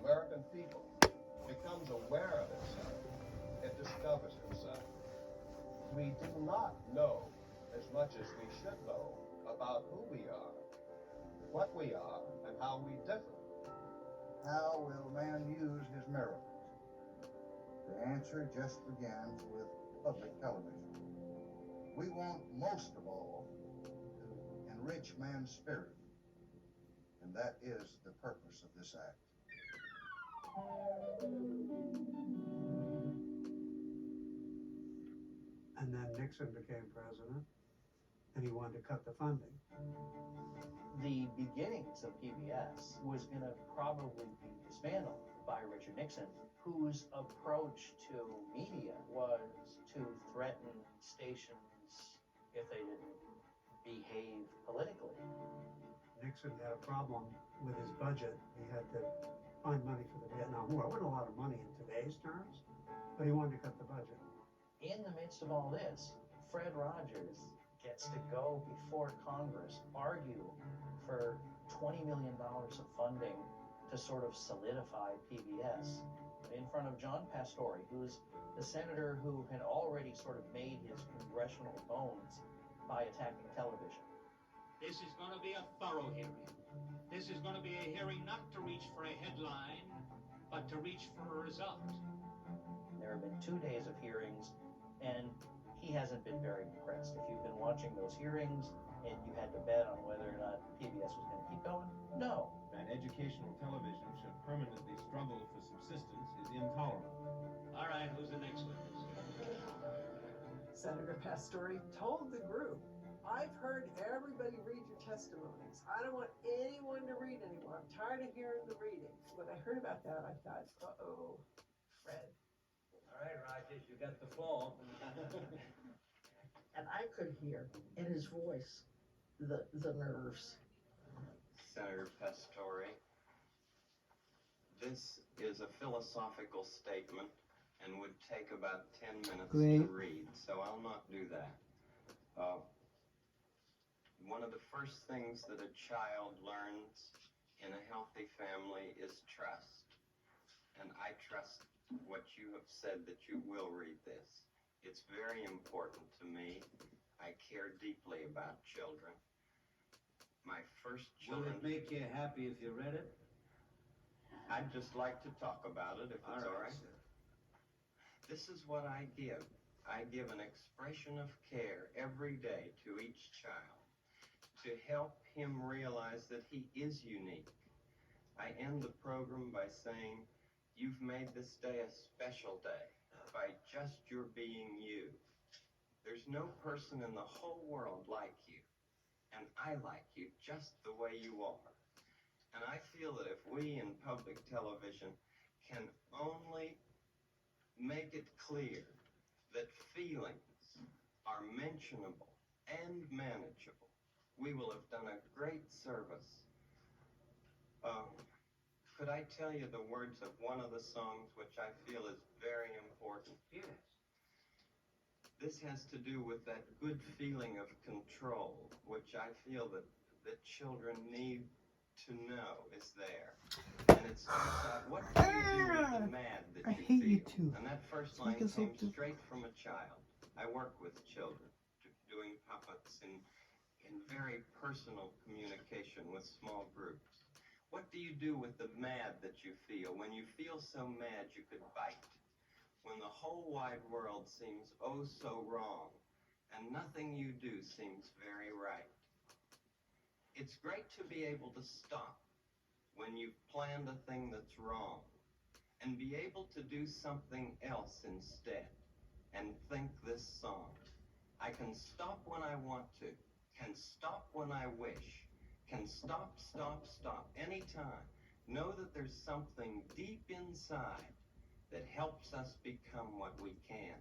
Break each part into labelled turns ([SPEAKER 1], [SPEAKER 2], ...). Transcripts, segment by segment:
[SPEAKER 1] American people becomes aware of itself, it discovers itself. We do not know as much as we should know about who we are, what we are, and how we differ.
[SPEAKER 2] How will man use his miracles? The answer just begins with public television. We want most of all to enrich man's spirit, and that is the purpose of this act.
[SPEAKER 3] And then Nixon became president, and he wanted to cut the funding.
[SPEAKER 4] The beginnings of PBS was going to probably be dismantled by Richard Nixon, whose approach to media was to threaten stations if they didn't behave politically.
[SPEAKER 3] Nixon had a problem with his budget. He had to find money for the Vietnam War. It wasn't a lot of money in today's terms, but he wanted to cut the budget.
[SPEAKER 4] In the midst of all this, Fred Rogers gets to go before Congress, argue for $20 million of funding to sort of solidify PBS in front of John Pastore, who's the senator who had already sort of made his congressional bones by attacking television.
[SPEAKER 5] This is going to be a thorough hearing. This is going to be a hearing not to reach for a headline, but to reach for a result.
[SPEAKER 4] There have been 2 days of hearings, and he hasn't been very impressed. If you've been watching those hearings and you had to bet on whether or not PBS was going to keep going, no.
[SPEAKER 6] That educational television should permanently struggle for subsistence is intolerable.
[SPEAKER 5] All right, who's the next witness?
[SPEAKER 7] Senator Pastore told the group, I've heard everybody read your testimonies. I don't want anyone to read anymore. I'm tired of hearing the reading. When I heard about that, I thought, uh-oh, Fred.
[SPEAKER 5] All right, Rogers, you got the floor.
[SPEAKER 7] And I could hear in his voice the nerves.
[SPEAKER 8] Senator Pastore, this is a philosophical statement and would take about 10 minutes to read, so I'll not do that. One of the first things that a child learns in a healthy family is trust. And I trust what you have said that you will read this. It's very important to me. I care deeply about children. My first
[SPEAKER 5] Will
[SPEAKER 8] children...
[SPEAKER 5] it make you happy if you read it?
[SPEAKER 8] I'd just like to talk about it, if it's all right.
[SPEAKER 5] Sir.
[SPEAKER 8] This is what I give. I give an expression of care every day to each child to help him realize that he is unique. I end the program by saying, you've made this day a special day by just your being you. There's no person in the whole world like you, and I like you just the way you are. And I feel that if we in public television can only make it clear that feelings are mentionable and manageable, we will have done a great service. Could I tell you the words of one of the songs which I feel is very important?
[SPEAKER 5] Yes.
[SPEAKER 8] This has to do with that good feeling of control, which I feel that children need to know is there. And it starts out, what do you do with the mad that you feel?
[SPEAKER 9] You too.
[SPEAKER 8] And that first line came straight from a child. I work with children, doing puppets in very personal communication with small groups. What do you do with the mad that you feel? When you feel so mad you could bite. When the whole wide world seems oh so wrong, and nothing you do seems very right. It's great to be able to stop when you've planned a thing that's wrong, and be able to do something else instead, and think this song. I can stop when I want to, can stop when I wish, can stop, stop, stop, anytime. Know that there's something deep inside that helps us become what we can.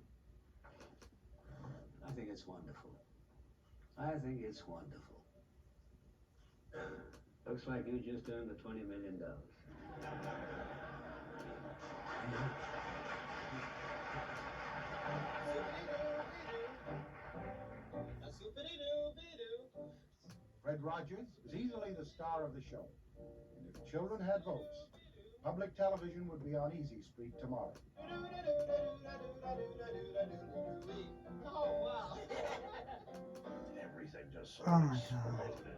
[SPEAKER 5] I think it's wonderful. I think it's wonderful. Looks like you just earned the $20 million.
[SPEAKER 2] Fred Rogers is easily the star of the show. And if children had votes, Public television would be on Easy Street tomorrow.
[SPEAKER 1] Oh, wow.
[SPEAKER 9] Everything just
[SPEAKER 10] Oh
[SPEAKER 9] sort
[SPEAKER 10] my
[SPEAKER 9] of
[SPEAKER 10] God.
[SPEAKER 9] exploded.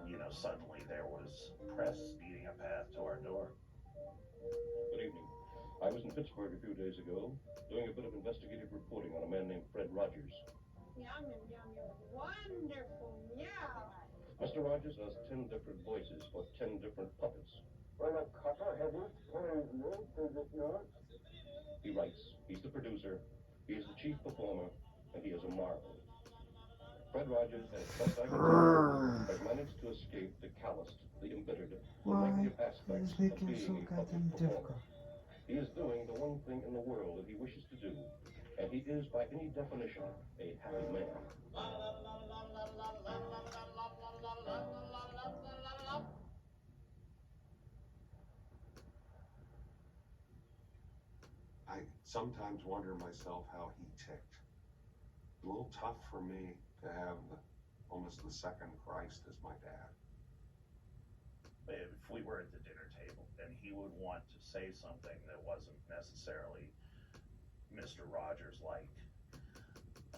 [SPEAKER 9] You know, suddenly there was press speeding a path to our door.
[SPEAKER 11] Good evening. I was in Pittsburgh a few days ago, doing a bit of investigative reporting on a man named Fred Rogers.
[SPEAKER 12] Yum, yum, yum, yum. Wonderful. Meow.
[SPEAKER 11] Mr. Rogers has 10 different voices for 10 different puppets.
[SPEAKER 1] Well, a copper-headed poisoner, is it not?
[SPEAKER 11] He writes, he's the producer, he is the chief performer, and he is a marvel. Fred Rogers, as best I can tell, has managed to escape the calloused, the embittered, the
[SPEAKER 10] Why
[SPEAKER 11] negative aspects
[SPEAKER 10] is
[SPEAKER 11] of
[SPEAKER 10] making so
[SPEAKER 11] being a
[SPEAKER 10] goddamn
[SPEAKER 11] public performer.
[SPEAKER 10] difficult?
[SPEAKER 11] He is doing the one thing in the world that he wishes to do, and he is, by any definition, a happy man.
[SPEAKER 13] I sometimes wonder myself how he ticked. A little tough for me to have almost the second Christ as my dad.
[SPEAKER 9] If we were at the dinner table and he would want to say something that wasn't necessarily Mr. Rogers like,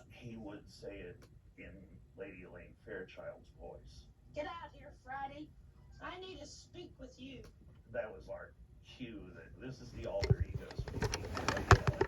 [SPEAKER 9] he would say it in Lady Elaine Fairchild's voice.
[SPEAKER 12] Get out here, Friday. I need to speak with you.
[SPEAKER 9] That was our cue that this is the alter ego speaking. Lady Elaine.